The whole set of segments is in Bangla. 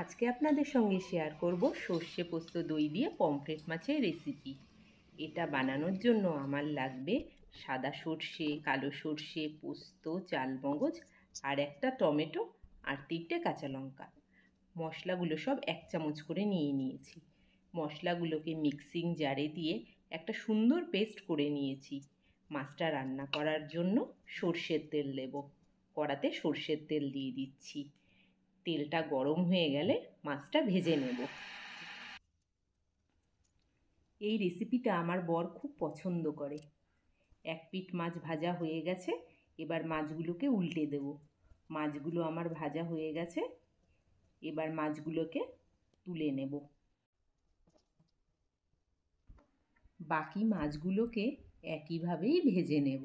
আজকে আপনাদের সঙ্গে শেয়ার করব সর্ষে পোস্ত দই দিয়ে পমফ্রেট মাছের রেসিপি। এটা বানানোর জন্য আমার লাগবে সাদা সর্ষে, কালো সর্ষে, পোস্ত, চালমগজ আর একটা টমেটো আর 3টে কাঁচা লঙ্কা। মশলাগুলো সব 1 চামচ করে নিয়ে নিয়েছি। মশলাগুলোকে মিক্সিং জারে দিয়ে একটা সুন্দর পেস্ট করে নিয়েছি। মাছটা রান্না করার জন্য সর্ষের তেল দেব। কড়াতে সর্ষের তেল দিয়ে দিচ্ছি। তেলটা গরম হয়ে গেলে মাছটা ভেজে নেব। এই রেসিপিটা আমার বর খুব পছন্দ করে। এক পিঠ মাছ ভাজা হয়ে গেছে, এবার মাছগুলোকে উল্টে দেব। মাছগুলো আমার ভাজা হয়ে গেছে, এবার মাছগুলোকে তুলে নেব। বাকি মাছগুলোকে একইভাবেই ভেজে নেব।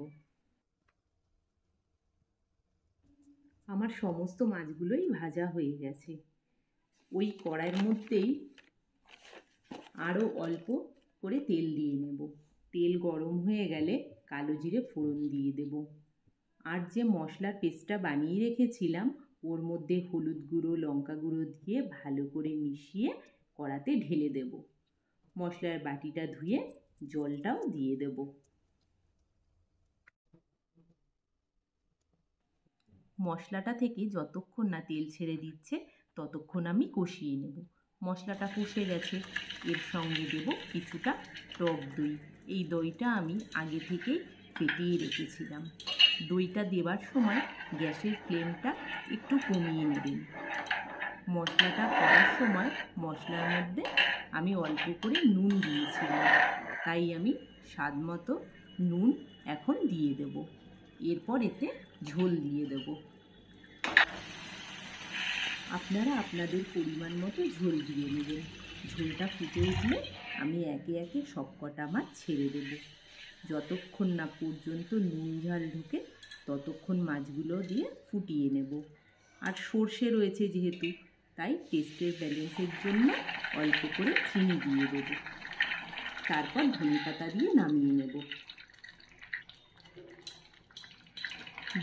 আমার সমস্ত মাছগুলোই ভাজা হয়ে গেছে। ওই কড়াইয়ের মধ্যেই আরও অল্প করে তেল দিয়ে নেব। তেল গরম হয়ে গেলে কালো জিরে ফোড়ন দিয়ে দেব। আর যে মশলার পেস্টটা বানিয়ে রেখেছিলাম ওর মধ্যে হলুদ গুঁড়ো, লঙ্কা গুঁড়ো দিয়ে ভালো করে মিশিয়ে কড়াতে ঢেলে দেব। মশলার বাটিটা ধুয়ে জলটাও দিয়ে দেব। মশলাটা থেকে যতক্ষণ না তেল ছেড়ে দিচ্ছে ততক্ষণ আমি কষিয়ে নেব। মশলাটা কষে গেছে, এর সঙ্গে দেব কিছুটা টক দই। এই দইটা আমি আগে থেকেই ফেটিয়ে রেখেছিলাম। দইটা দেওয়ার সময় গ্যাসের ফ্লেমটা একটু কমিয়ে নেবেন। মশলাটা করার সময় মশলার মধ্যে আমি অল্প করে নুন দিয়েছিলাম, তাই আমি স্বাদ মতো নুন এখন দিয়ে দেব। এরপর এতে ঝোল দিয়ে দেব। আপনারা আপনাদের পরিমাণ মতো ঝোল দিয়ে নেবেন। ঝোলটা ফুটে উঠলে আমি একে একে সব কটা মাছ ছেড়ে দেব। যতক্ষণ না পর্যন্ত নুন ঝাল ঢোকে ততক্ষণ মাছগুলো দিয়ে ফুটিয়ে নেব। আর সর্ষে রয়েছে যেহেতু, তাই টেস্টের ব্যালেন্সের জন্য অল্প করে চিনি দিয়ে দেব। তারপর ধনেপাতা দিয়ে নামিয়ে নেব।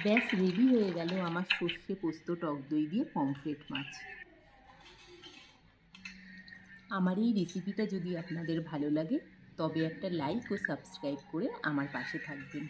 ব্যাস রেডি হয়ে গেল আমার সর্ষে পোস্ত টক দই দিয়ে পমফ্রেট মাছ। আমার এই রেসিপিটা যদি আপনাদের ভালো লাগে তবে একটা লাইক ও সাবস্ক্রাইব করে আমার পাশে থাকবেন।